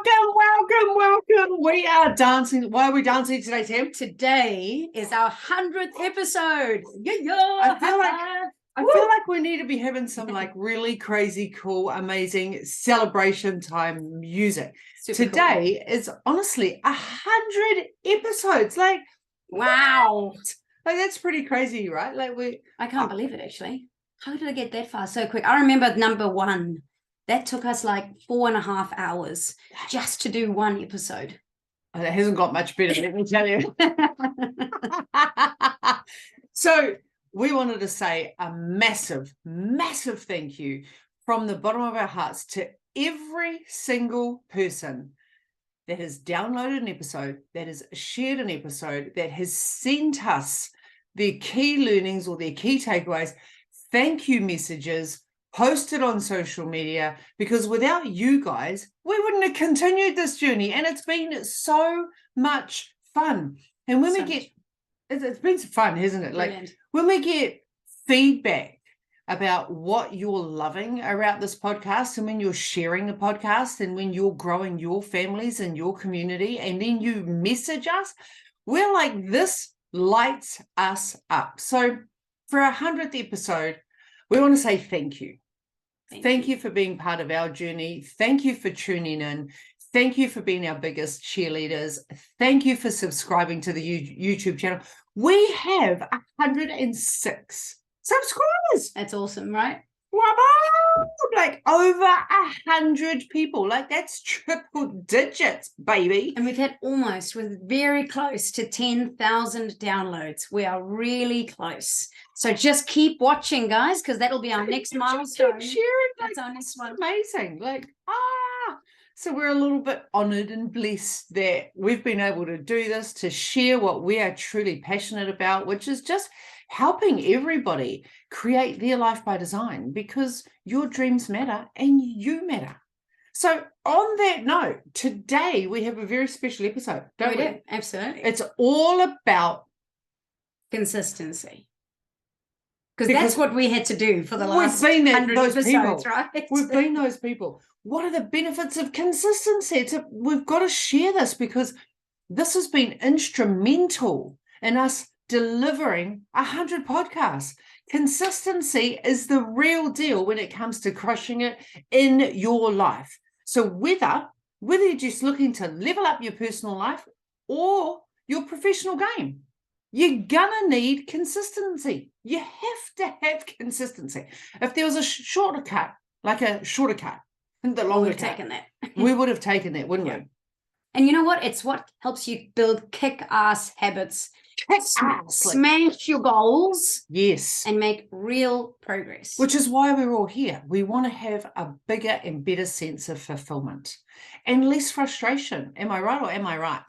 Welcome. We are dancing. Why are we dancing today, Tim? Today is our 100th episode. I feel like we need to be having some like really crazy, cool, amazing celebration time music. Today is honestly 100 episodes. Like, wow. Like that's pretty crazy, right? I can't believe it actually. How did I get that far so quick? I remember number 1. That took us like 4.5 hours just to do one episode. It hasn't got much better, let me tell you. So we wanted to say a massive, massive thank you from the bottom of our hearts to every single person that has downloaded an episode, that has shared an episode, that has sent us their key learnings or their key takeaways, thank you messages, posted on social media, because without you guys, we wouldn't have continued this journey. And it's been so much fun. And when it's been fun, hasn't it? Brilliant. Like when we get feedback about what you're loving about this podcast, and when you're sharing the podcast, and when you're growing your families and your community, and then you message us, we're like, this lights us up. So for our 100th episode, we want to say thank you. Thank you for being part of our journey. Thank you for tuning in. Thank you for being our biggest cheerleaders. Thank you for subscribing to the YouTube channel. We have 106 subscribers. That's awesome, right? Like over 100 people. Like that's triple digits, baby. And we're very close to 10,000 downloads. We are really close. So just keep watching, guys, because that'll be our next milestone. Keep sharing. That's our next one. Amazing. So we're a little bit honored and blessed that we've been able to do this, to share what we are truly passionate about, which is just helping everybody create their life by design, because your dreams matter and you matter. So on that note, today we have a very special episode, don't we? Absolutely. It's all about consistency. Because that's what we had to do for the last 100 episodes, people. Right? We've been those people. What are the benefits of consistency? We've got to share this, because this has been instrumental in us delivering 100 podcasts. Consistency is the real deal when it comes to crushing it in your life. So whether you're just looking to level up your personal life or your professional game, you're gonna need consistency. You have to have consistency. If there was a shorter cut, and the longer cut, taken that. We would have taken that, wouldn't we? And you know what? It's what helps you build kick-ass habits. Smash your goals. Yes. And make real progress. Which is why we're all here. We want to have a bigger and better sense of fulfillment and less frustration. Am I right or am I right?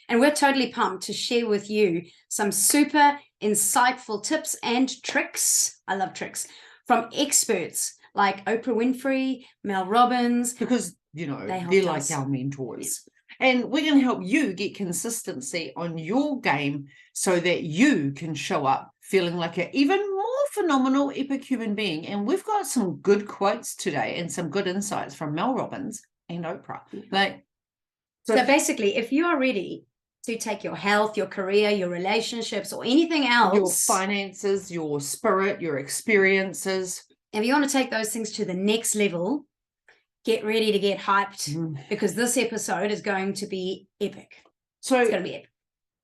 And we're totally pumped to share with you some super insightful tips and tricks. I love tricks from experts like Oprah Winfrey, Mel Robbins. Because, they're like our mentors. And we're going to help you get consistency on your game so that you can show up feeling like an even more phenomenal, epic human being. And we've got some good quotes today and some good insights from Mel Robbins and Oprah. So basically, if you are ready to take your health, your career, your relationships, or anything else, your finances, your spirit, your experiences, if you want to take those things to the next level, get ready to get hyped, because this episode is going to be epic. So it's going to be epic.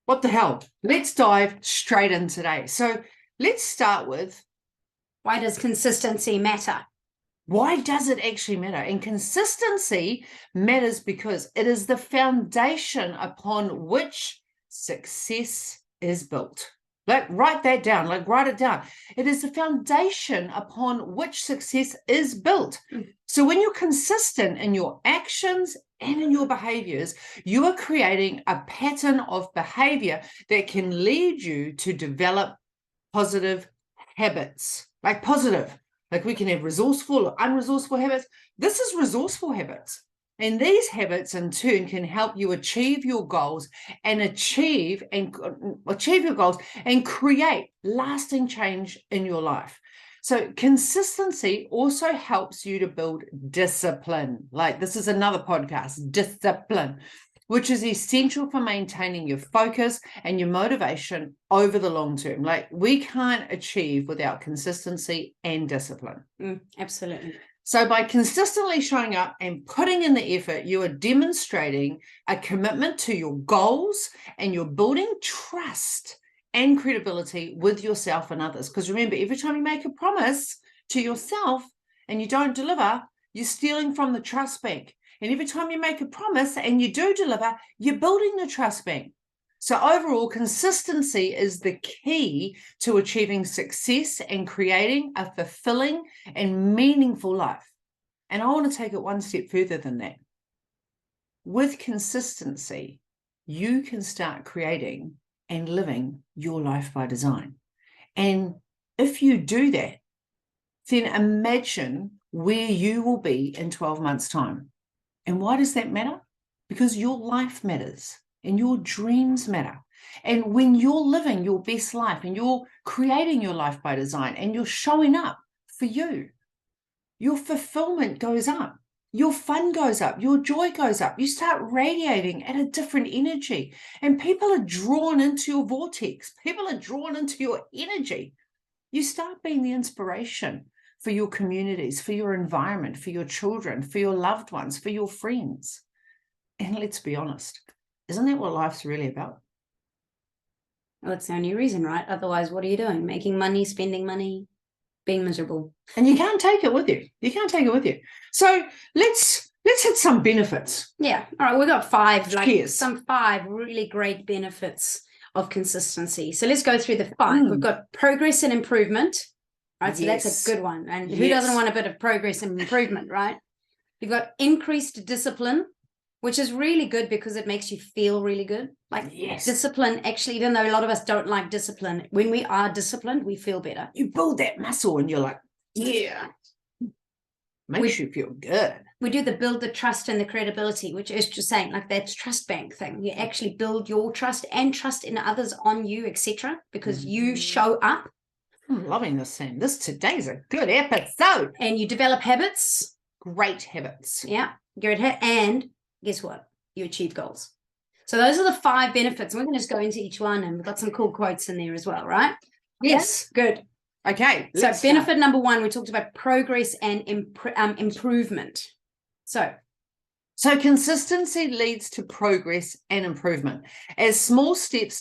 What the hell? Let's dive straight in today. So let's start with, why does consistency matter? Why does it actually matter? And consistency matters because it is the foundation upon which success is built. Write that down, write it down. It is the foundation upon which success is built. So when you're consistent in your actions and in your behaviors, you are creating a pattern of behavior that can lead you to develop positive habits. We can have resourceful or unresourceful habits. This is resourceful habits. And these habits in turn can help you achieve your goals and achieve your goals and create lasting change in your life. So consistency also helps you to build discipline. Like this is another podcast, discipline, which is essential for maintaining your focus and your motivation over the long term. Like we can't achieve without consistency and discipline. Absolutely. So by consistently showing up and putting in the effort, you are demonstrating a commitment to your goals and you're building trust and credibility with yourself and others. Because remember, every time you make a promise to yourself and you don't deliver, you're stealing from the trust bank. And every time you make a promise and you do deliver, you're building the trust bank. So overall, consistency is the key to achieving success and creating a fulfilling and meaningful life. And I want to take it one step further than that. With consistency, you can start creating and living your life by design. And if you do that, then imagine where you will be in 12 months' time. And why does that matter? Because your life matters. And your dreams matter. And when you're living your best life and you're creating your life by design and you're showing up for you, your fulfillment goes up, your fun goes up, your joy goes up. You start radiating at a different energy and people are drawn into your vortex. People are drawn into your energy. You start being the inspiration for your communities, for your environment, for your children, for your loved ones, for your friends. And let's be honest. Isn't that what life's really about? Well, it's the only reason, right? Otherwise, what are you doing? Making money, spending money, being miserable. And you can't take it with you. You can't take it with you. So let's hit some benefits. Yeah. All right. We've got five really great benefits of consistency. So let's go through the five. We've got progress and improvement. Right. So that's a good one. And who doesn't want a bit of progress and improvement, right? You've got increased discipline, which is really good because it makes you feel really good. Like discipline, actually, even though a lot of us don't like discipline, when we are disciplined, we feel better. You build that muscle and you're like, yeah. Makes you feel good. We do build the trust and the credibility, which is just saying like that trust bank thing. You actually build your trust and trust in others on you, etc., because you show up. I'm loving this, Sam. Today's a good episode. And you develop habits. Great habits. Yeah. And guess what? You achieve goals. So those are the five benefits. We're going to just go into each one, and we've got some cool quotes in there as well, right? Yes. Yeah? Good. Okay. So benefit number one, we talked about progress and improvement. So consistency leads to progress and improvement. As small steps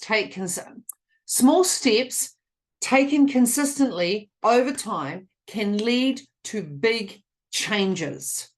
taken consistently over time can lead to big changes.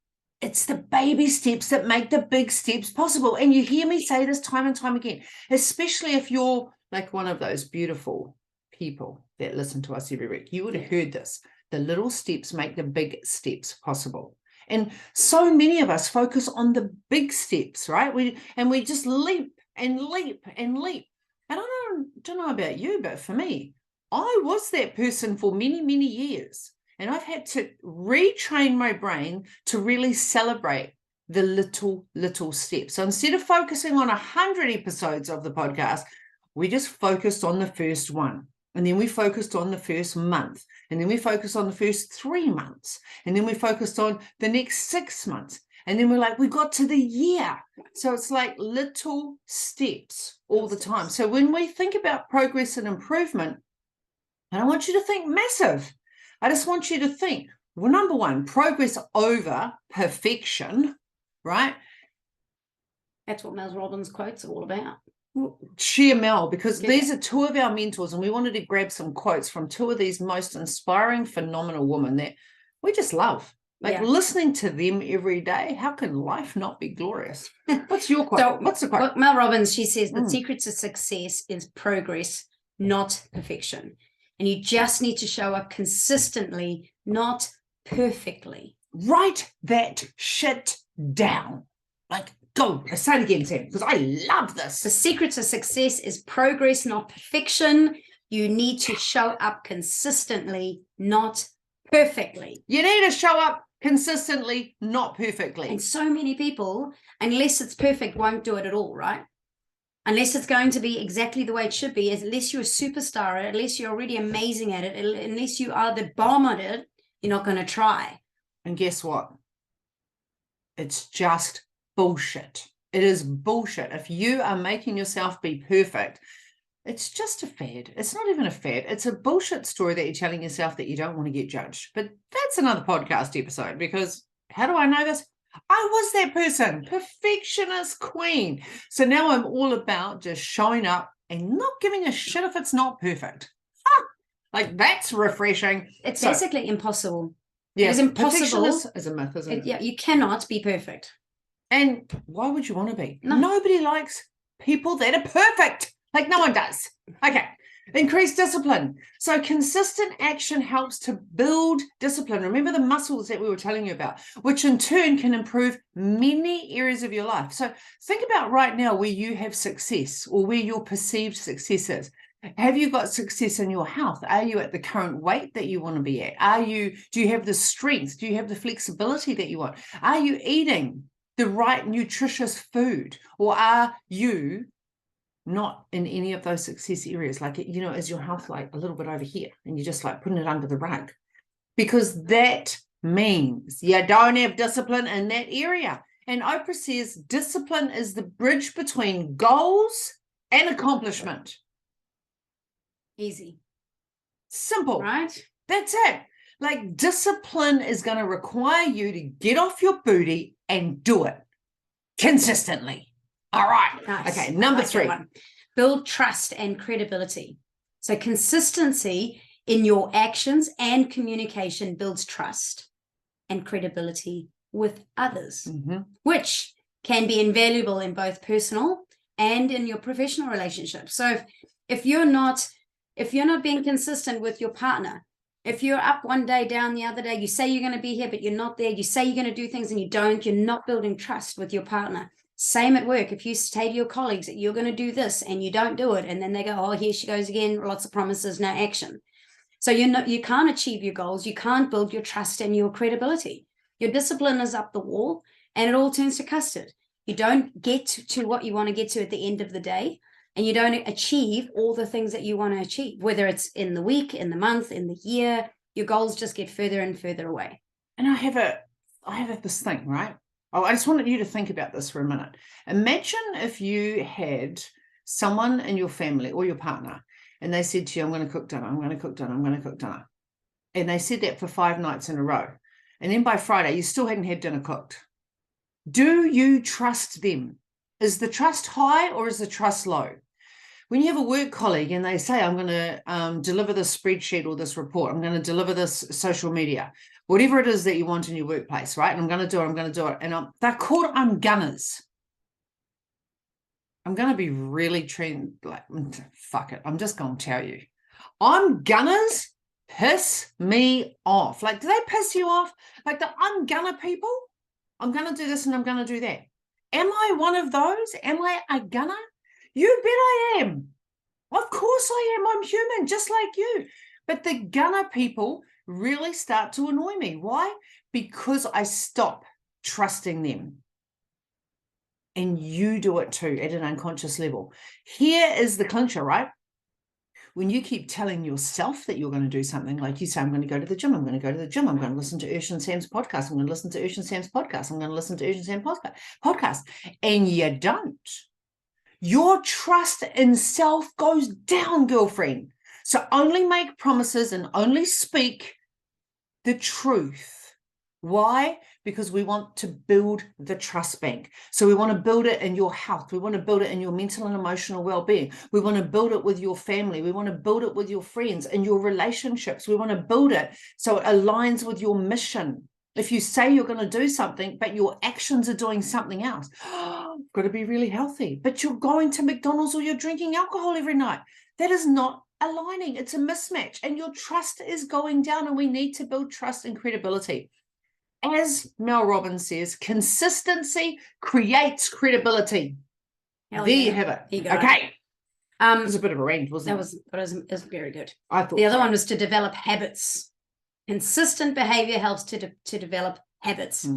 It's the baby steps that make the big steps possible. And you hear me say this time and time again, especially if you're like one of those beautiful people that listen to us every week. You would have heard this. The little steps make the big steps possible. And so many of us focus on the big steps, right? We just leap and leap and leap. And I don't know about you, but for me, I was that person for many, many years. And I've had to retrain my brain to really celebrate the little steps. So instead of focusing on 100 episodes of the podcast, we just focused on the first one. And then we focused on the first month. And then we focused on the first 3 months. And then we focused on the next 6 months. And then we're like, we got to the year. So it's like little steps all the time. So when we think about progress and improvement, I don't want you to think massive. I just want you to think, well, number one, progress over perfection, right? That's what Mel Robbins quotes are all about. Share Mel, because these are two of our mentors, and we wanted to grab some quotes from two of these most inspiring, phenomenal women that we just love. Like listening to them every day, how can life not be glorious? What's your quote? So, what's the quote? Mel Robbins, she says, the secret to success is progress, not perfection. And you just need to show up consistently, not perfectly. Write that shit down. Like, go. Say it again, Sam, because I love this. The secret to success is progress, not perfection. You need to show up consistently, not perfectly. You need to show up consistently, not perfectly. And so many people, unless it's perfect, won't do it at all, right? unless it's going to be exactly the way it should be, unless you're a superstar, unless you're already amazing at it, unless you are the bomb at it, you're not going to try. And guess what? It's just bullshit. It is bullshit. If you are making yourself be perfect, it's just a fad. It's not even a fad. It's a bullshit story that you're telling yourself that you don't want to get judged. But that's another podcast episode, because how do I know this? I was that person, perfectionist queen. So now I'm all about just showing up and not giving a shit if it's not perfect. Like, that's refreshing. It's basically impossible. Yeah, it is impossible. Perfectionist is a myth, isn't it? Yeah, you cannot be perfect. And why would you want to be? No. Nobody likes people that are perfect. Like, no one does. Okay. Increase discipline. So consistent action helps to build discipline. Remember the muscles that we were telling you about, which in turn can improve many areas of your life. So think about right now where you have success, or where your perceived success is. Have you got success in your health? Are you at the current weight that you want to be at? Do you have the strength? Do you have the flexibility that you want? Are you eating the right nutritious food? Or are you not in any of those success areas? Like, is your health like a little bit over here and you're just like putting it under the rug? Because that means you don't have discipline in that area. And Oprah says discipline is the bridge between goals and accomplishment. Easy. Simple. Right? That's it. Like, discipline is going to require you to get off your booty and do it consistently. All right. Nice. Okay. Number 3. Build trust and credibility. So consistency in your actions and communication builds trust and credibility with others, which can be invaluable in both personal and in your professional relationships. So if you're not being consistent with your partner, if you're up one day, down the other day, you say you're going to be here, but you're not there, you say you're going to do things and you don't, you're not building trust with your partner. Same at work. If you say to your colleagues that you're going to do this and you don't do it, and then they go, oh, here she goes again, lots of promises, no action. So you can't achieve your goals. You can't build your trust and your credibility. Your discipline is up the wall and it all turns to custard. You don't get to what you want to get to at the end of the day, and you don't achieve all the things that you want to achieve, whether it's in the week, in the month, in the year. Your goals just get further and further away. And I have this thing, right? Oh, I just wanted you to think about this for a minute. Imagine if you had someone in your family or your partner, and they said to you, I'm going to cook dinner, I'm going to cook dinner, I'm going to cook dinner. And they said that for 5 nights in a row. And then by Friday, you still hadn't had dinner cooked. Do you trust them? Is the trust high or is the trust low? When you have a work colleague and they say, I'm going to deliver this spreadsheet or this report, I'm going to deliver this social media, whatever it is that you want in your workplace, right? And I'm going to do it. And they're called I'm gunners. I'm going to be really fuck it. I'm just going to tell you. I'm gunners piss me off. Like, do they piss you off? Like the I'm gunner people? I'm going to do this and I'm going to do that. Am I one of those? Am I a gunner? You bet I am. Of course I am. I'm human, just like you. But the gunner people really start to annoy me. Why? Because I stop trusting them. And you do it too at an unconscious level. Here is the clincher, right? When you keep telling yourself that you're going to do something, like you say, I'm going to go to the gym, I'm going to go to the gym, I'm going to listen to Ursh and Sam's podcast, I'm going to listen to Ursh and Sam's podcast, I'm going to listen to Ursh and Sam's podcast, and you don't. Your trust in self goes down, girlfriend. So only make promises and only speak the truth. Why? Because we want to build the trust bank. So we want to build it in your health. We want to build it in your mental and emotional well-being. We want to build it with your family. We want to build it with your friends and your relationships. We want to build it so it aligns with your mission. If you say you're going to do something, but your actions are doing something else, got to be really healthy. But you're going to McDonald's or you're drinking alcohol every night. That is not aligning. It's a mismatch. And your trust is going down, and we need to build trust and credibility. As Mel Robbins says, consistency creates credibility. Hell there yeah. you have it. You got Okay. It It was a bit of a range, wasn't it? It was very good. I thought The other so. one was to develop habits. Consistent behavior helps to develop habits.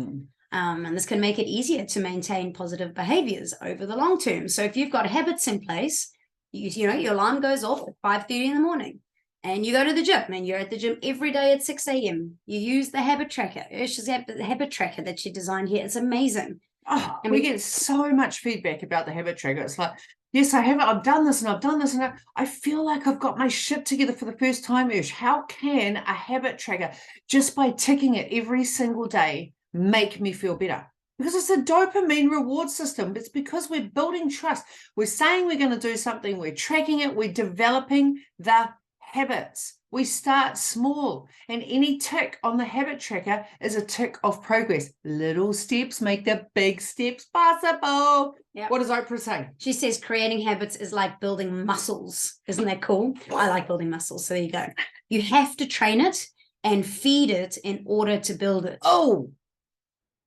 And this can make it easier to maintain positive behaviors over the long term. So if you've got habits in place, you know, your alarm goes off at 5:30 in the morning, and you go to the gym, and you're at the gym every day at 6 a.m. You use the habit tracker. Ursh's habit tracker that she designed here. It's amazing. Oh, and we get so much feedback about the habit tracker. It's like, yes, I have it. I've done this and I've done this, and I feel like I've got my shit together for the first time, Ursh. How can a habit tracker, just by ticking it every single day, make me feel better? Because it's a dopamine reward system. It's because we're building trust. We're saying we're going to do something. We're tracking it. We're developing the habits. We start small, and any tick on the habit tracker is a tick of progress. Little steps make the big steps possible. Yep. What does Oprah say? She says creating habits is like building muscles. Isn't that cool? I like building muscles. So there you go. You have to train it and feed it in order to build it. Oh,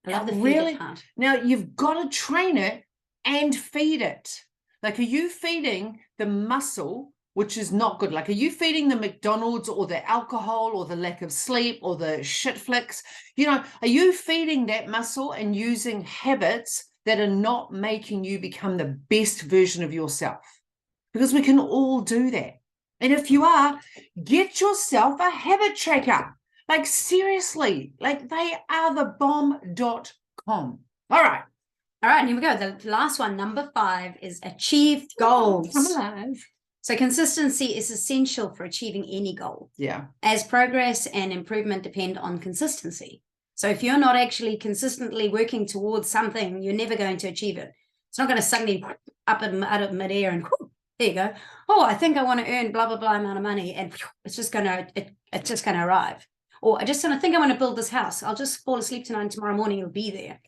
I love the really? part. Now you've got to train it and feed it. Like, are you feeding the muscle, which is not good? Like, are you feeding the McDonald's or the alcohol or the lack of sleep or the shit flicks? You know, are you feeding that muscle and using habits that are not making you become the best version of yourself? Because we can all do that. And if you are, get yourself a habit tracker. Like, seriously, like, they are the bomb.com. All right. All right, and here we go. The last one, number 5, is achieve goals. I'm alive. So consistency is essential for achieving any goal. Yeah. As progress and improvement depend on consistency. So if you're not actually consistently working towards something, you're never going to achieve it. It's not going to suddenly up out of midair and whoo, there you go. Oh, I think I want to earn blah, blah, blah amount of money. And it's just going to arrive. Or I think I want to build this house. I'll just fall asleep tonight and tomorrow morning it'll be there.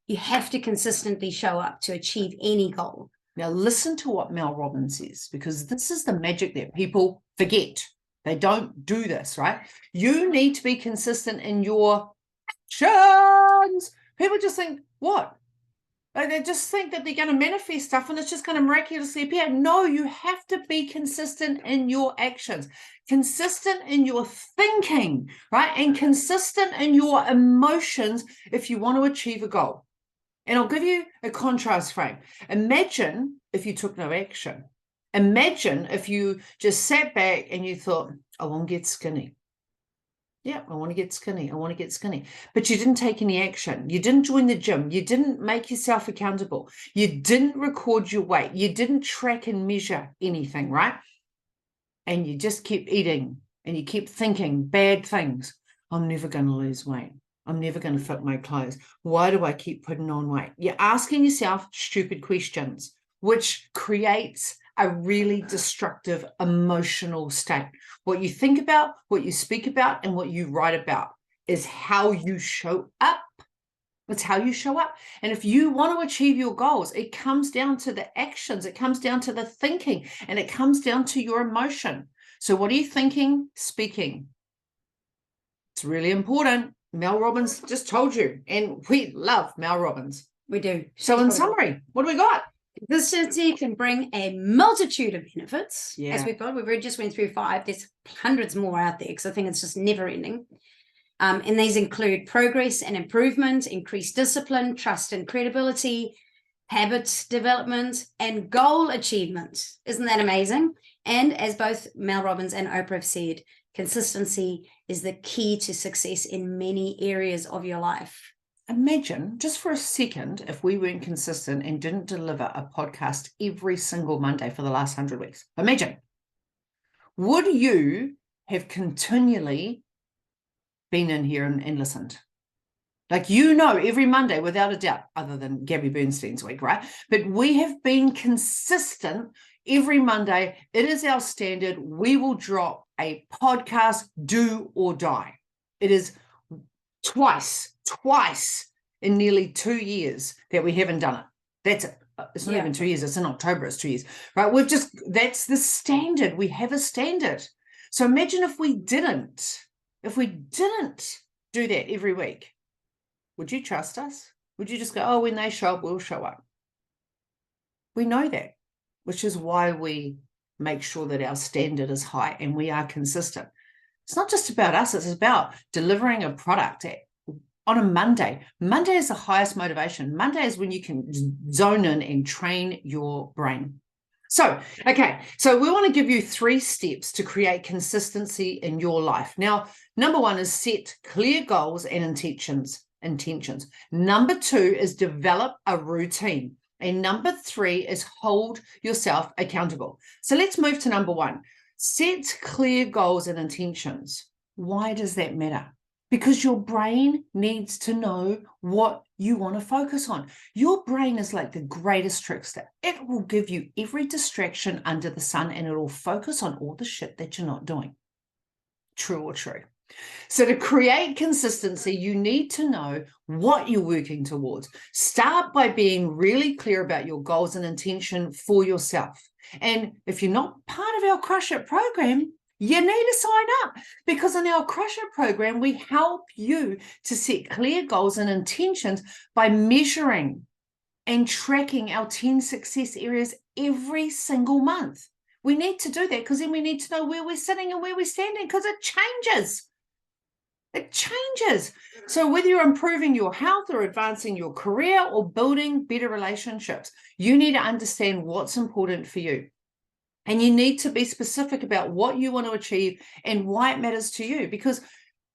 You have to consistently show up to achieve any goal. Now listen to what Mel Robbins says, because this is the magic that people forget. They don't do this, right? You need to be consistent in your actions. People just think, what? They just think that they're going to manifest stuff and it's just going to miraculously appear. No, you have to be consistent in your actions, consistent in your thinking, right? And consistent in your emotions if you want to achieve a goal. And I'll give you a contrast frame. Imagine if you took no action. Imagine if you just sat back and you thought, I want to get skinny. Yeah, I want to get skinny. I want to get skinny. But you didn't take any action. You didn't join the gym. You didn't make yourself accountable. You didn't record your weight. You didn't track and measure anything, right? And you just kept eating and you kept thinking bad things. I'm never going to lose weight. I'm never going to fit my clothes. Why do I keep putting on weight? You're asking yourself stupid questions, which creates a really destructive emotional state. What you think about, what you speak about, and what you write about is how you show up. It's how you show up. And if you want to achieve your goals, it comes down to the actions, it comes down to the thinking, and it comes down to your emotion. So what are you thinking, speaking? It's really important. Mel Robbins just told you, and we love Mel Robbins. We do. So in summary, what do we got? Consistency can bring a multitude of benefits. Yeah. As we've got, we've just went through 5. There's hundreds more out there because I think it's just never ending. And these include progress and improvement, increased discipline, trust and credibility, habit development, and goal achievement. Isn't that amazing? And as both Mel Robbins and Oprah have said, consistency is the key to success in many areas of your life. Imagine just for a second if we weren't consistent and didn't deliver a podcast every single Monday for the last 100 weeks. Imagine. Would you have continually been in here and listened? Like, you know, every Monday without a doubt, other than Gabby Bernstein's week, right? But we have been consistent every Monday. It is our standard. We will drop a podcast, do or die. It is twice in nearly 2 years that we haven't done it. That's it. It's not even 2 years. It's in October. It's 2 years, right? That's the standard. We have a standard. So imagine if we didn't do that every week. Would you trust us? Would you just go, oh, when they show up, we'll show up? We know that, which is why we make sure that our standard is high and we are consistent. It's not just about us. It's about delivering a product on a Monday. Monday is the highest motivation. Monday is when you can zone in and train your brain. So, okay, so we want to give you 3 steps to create consistency in your life. Now, number 1 is set clear goals and intentions. Number 2 is develop a routine. And number 3 is hold yourself accountable. So let's move to number 1. Set clear goals and intentions. Why does that matter? Because your brain needs to know what you want to focus on. Your brain is like the greatest trickster. It will give you every distraction under the sun and it will focus on all the shit that you're not doing. True or true? So to create consistency, you need to know what you're working towards. Start by being really clear about your goals and intention for yourself. And if you're not part of our Crush It program, you need to sign up, because in our Crush It program, we help you to set clear goals and intentions by measuring and tracking our 10 success areas every single month. We need to do that because then we need to know where we're sitting and where we're standing, because it changes. It changes. So whether you're improving your health or advancing your career or building better relationships, you need to understand what's important for you. And you need to be specific about what you want to achieve and why it matters to you, because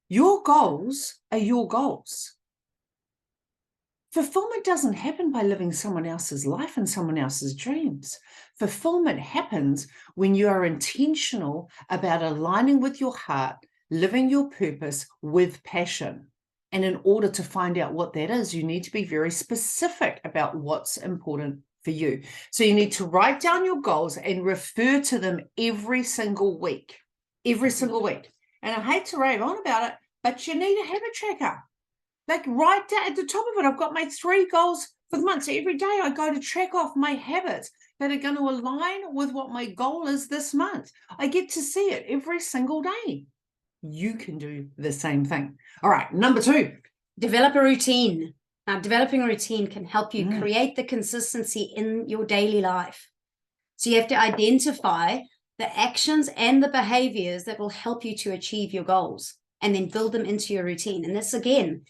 your goals are your goals. Fulfillment doesn't happen by living someone else's life and someone else's dreams. Fulfillment happens when you are intentional about aligning with your heart, living your purpose with passion. And in order to find out what that is, you need to be very specific about what's important for you. So you need to write down your goals and refer to them every single week. And I hate to rave on about it, but you need a habit tracker. Like right down at the top of it, I've got my 3 goals for the month. So every day I go to track off my habits that are going to align with what my goal is this month. I get to see it every single day. You can do the same thing. All right, number 2. Develop a routine. Now, developing a routine can help you create the consistency in your daily life. So you have to identify the actions and the behaviors that will help you to achieve your goals and then build them into your routine. And this, again,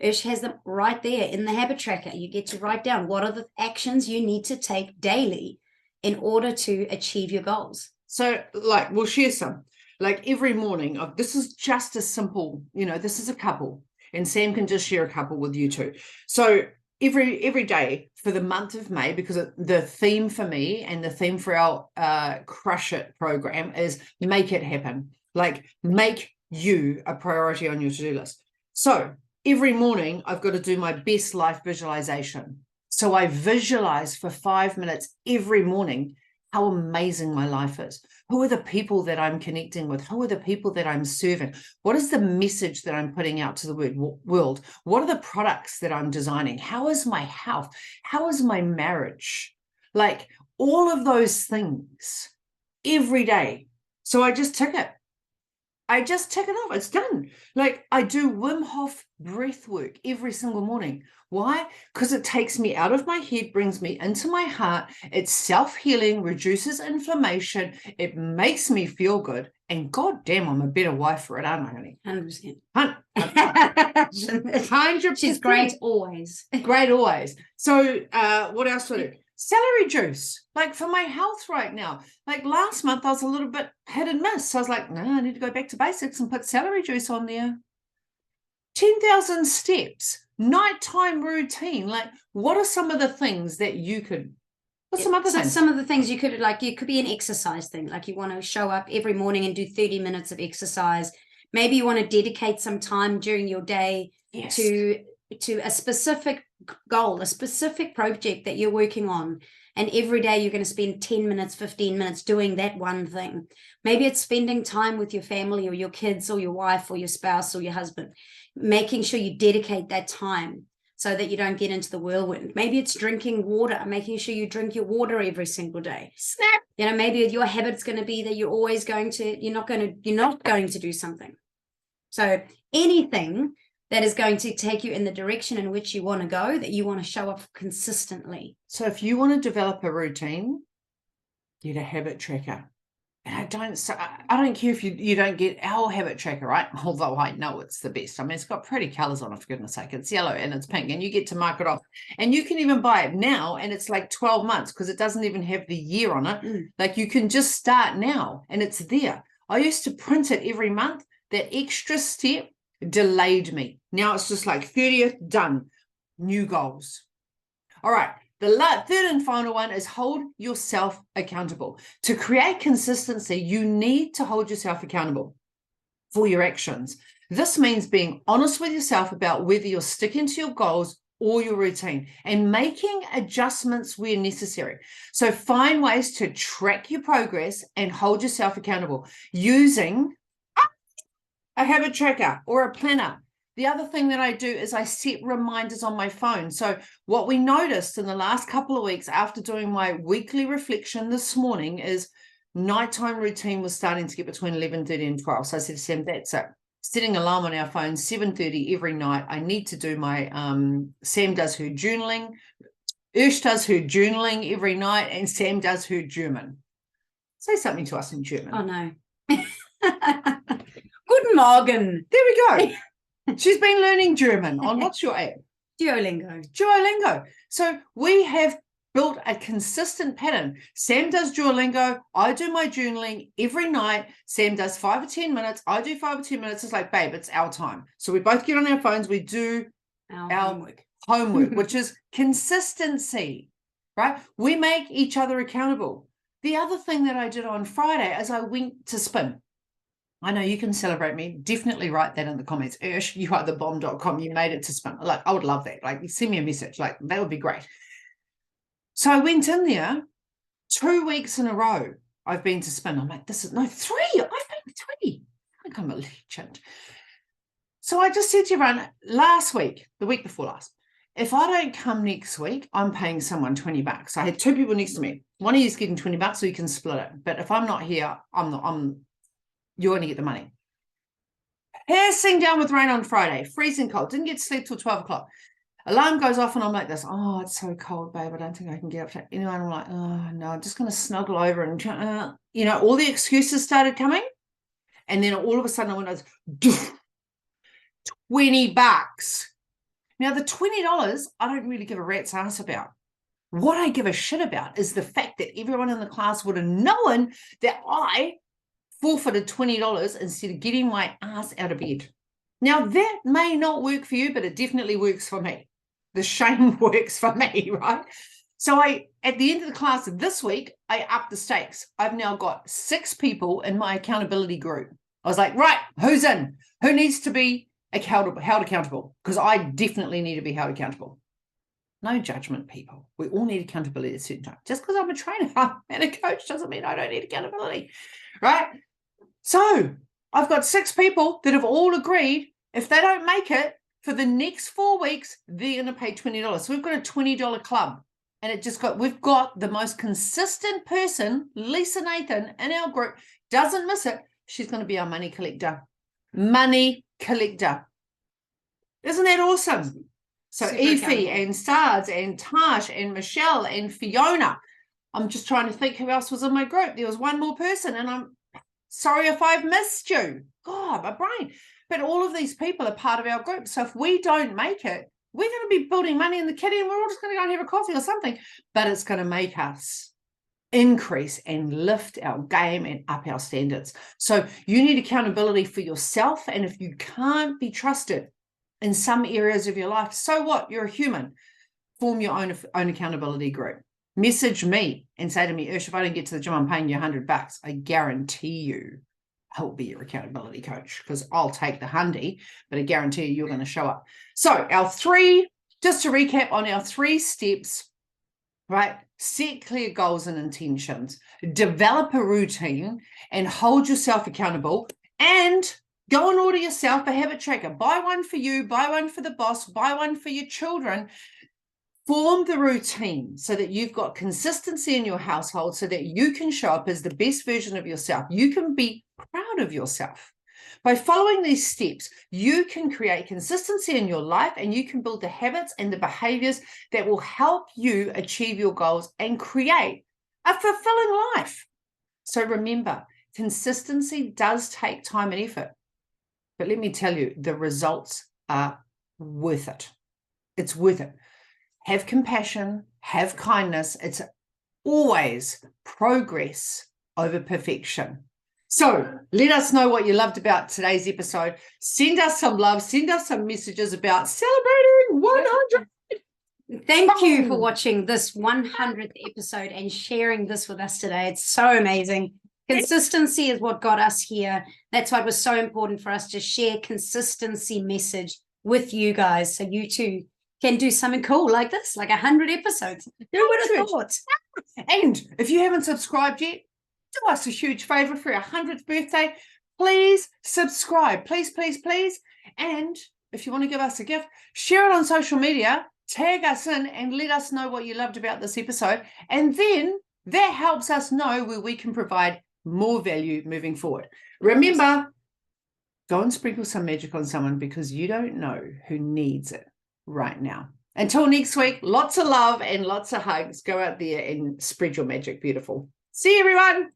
Ursh has them right there in the habit tracker. You get to write down what are the actions you need to take daily in order to achieve your goals. So, like, we'll share some. Like every morning, this is just as simple, this is a couple. And Sam can just share a couple with you too. So every day for the month of May, because the theme for me and the theme for our Crush It program is make it happen. Like make you a priority on your to-do list. So every morning I've got to do my best life visualization. So I visualize for 5 minutes every morning how amazing my life is. Who are the people that I'm connecting with? Who are the people that I'm serving? What is the message that I'm putting out to the world? What are the products that I'm designing? How is my health? How is my marriage? Like all of those things every day. So I just tick it. Off. It's done. Like I do Wim Hof breath work every single morning. Why? Because it takes me out of my head, brings me into my heart. It's self-healing, reduces inflammation. It makes me feel good. And God damn, I'm a better wife for it, aren't I, honey? 100%. 100%. She's great always. Great always. So what else do I do? Celery juice, like for my health right now. Like last month, I was a little bit hit and miss. So I was like, no, I need to go back to basics and put celery juice on there. 10,000 steps, nighttime routine. Like, what are some of the things that you could? What's some other things? Some of the things you could, like, it could be an exercise thing. Like you want to show up every morning and do 30 minutes of exercise. Maybe you want to dedicate some time during your day to a specific goal, a specific project that you're working on. And every day you're going to spend 10 minutes, 15 minutes doing that one thing. Maybe it's spending time with your family or your kids or your wife or your spouse or your husband, making sure you dedicate that time so that you don't get into the whirlwind. Maybe it's drinking water, making sure you drink your water every single day. Snap. Maybe your habit's going to be that you're not going to do something. So anything that is going to take you in the direction in which you want to go, that you want to show up consistently. So if you want to develop a routine, get a habit tracker. And I don't care if you don't get our habit tracker, right? Although I know it's the best. I mean, it's got pretty colors on it, for goodness sake. It's yellow and it's pink, and you get to mark it off. And you can even buy it now, and it's like 12 months because it doesn't even have the year on it. Like, you can just start now and it's there. I used to print it every month. That extra step delayed me. Now it's just like 30th, done. New goals. All right. The third and final one is hold yourself accountable. To create consistency, you need to hold yourself accountable for your actions. This means being honest with yourself about whether you're sticking to your goals or your routine and making adjustments where necessary. So find ways to track your progress and hold yourself accountable using a habit tracker or a planner. The other thing that I do is I set reminders on my phone. So what we noticed in the last couple of weeks after doing my weekly reflection this morning is nighttime routine was starting to get between 11:30 and 12. So I said to Sam, that's it. Setting alarm on our phone, 7:30 every night. I need to do my, Sam does her journaling. Ursh does her journaling every night, and Sam does her German. Say something to us in German. Oh, no. Guten Morgen. There we go. She's been learning German on what's your app? Duolingo. So we have built a consistent pattern. Sam does Duolingo. I do my journaling every night. Sam does 5 or 10 minutes. I do 5 or 10 minutes. It's like, babe, it's our time. So we both get on our phones. We do our homework, which is consistency, right? We make each other accountable. The other thing that I did on Friday is I went to spin. I know you can celebrate me. Definitely write that in the comments. Ursh, you are the bomb.com. You made it to spin. Like, I would love that. Like, send me a message. Like, that would be great. So I went in there 2 weeks in a row. I've been to spin. I'm like, 3. I've been 3. I think I'm a legend. So I just said to everyone the week before last, if I don't come next week, I'm paying someone $20. I had 2 people next to me. One of you is getting $20 so you can split it. But if I'm not here, you're going to get the money. Passing down with rain on Friday, freezing cold, didn't get to sleep till 12 o'clock. Alarm goes off and I'm like this, oh, it's so cold, babe, I don't think I can get up to anyone. I'm like, oh, no, I'm just going to snuggle over and, all the excuses started coming. And then all of a sudden I went, $20. Now, the $20, I don't really give a rat's ass about. What I give a shit about is the fact that everyone in the class would have known that I forfeited $20 instead of getting my ass out of bed. Now, that may not work for you, but it definitely works for me. The shame works for me, right? So at the end of the class this week, I upped the stakes. I've now got 6 people in my accountability group. I was like, right, who's in? Who needs to be held accountable? Because I definitely need to be held accountable. No judgment, people. We all need accountability at a certain time. Just because I'm a trainer and a coach doesn't mean I don't need accountability, right? So I've got 6 people that have all agreed if they don't make it for the next 4 weeks, they're going to pay $20. So we've got a $20 club. And we've got the most consistent person, Lisa Nathan, in our group, doesn't miss it. She's going to be our money collector. Money collector. Isn't that awesome? So Effie and Sards and Tash and Michelle and Fiona. I'm just trying to think who else was in my group. There was one more person, and I'm sorry if I've missed you. God, my brain. But all of these people are part of our group. So if we don't make it, we're going to be building money in the kitty and we're all just going to go and have a coffee or something. But it's going to make us increase and lift our game and up our standards. So you need accountability for yourself. And if you can't be trusted in some areas of your life, so what? You're a human. Form your own accountability group. Message me and say to me, Ursh, if I don't get to the gym, I'm paying you $100. I guarantee you I'll be your accountability coach because I'll take the hundy, but I guarantee you're going to show up. So just to recap on our 3 steps, right? Set clear goals and intentions, develop a routine and hold yourself accountable, and go and order yourself a habit tracker. Buy one for you, buy one for the boss, buy one for your children. Form the routine so that you've got consistency in your household so that you can show up as the best version of yourself. You can be proud of yourself. By following these steps, you can create consistency in your life and you can build the habits and the behaviors that will help you achieve your goals and create a fulfilling life. So remember, Consistency does take time and effort. But let me tell you, the results are worth it. It's worth it. Have compassion, have kindness. It's always progress over perfection. So let us know what you loved about today's episode. Send us some love. Send us some messages about celebrating 100. Thank you for watching this 100th episode and sharing this with us today. It's so amazing. Consistency is what got us here. That's why it was so important for us to share consistency message with you guys, so you too can do something cool like this, like 100 episodes. Who would have thought? And if you haven't subscribed yet, do us a huge favor for our 100th birthday. Please subscribe. Please, please, please. And if you want to give us a gift, share it on social media, tag us in, and let us know what you loved about this episode. And then that helps us know where we can provide more value moving forward. Remember, go and sprinkle some magic on someone, because you don't know who needs it right now. Until next week, lots of love and lots of hugs. Go out there and spread your magic. Beautiful. See you, everyone.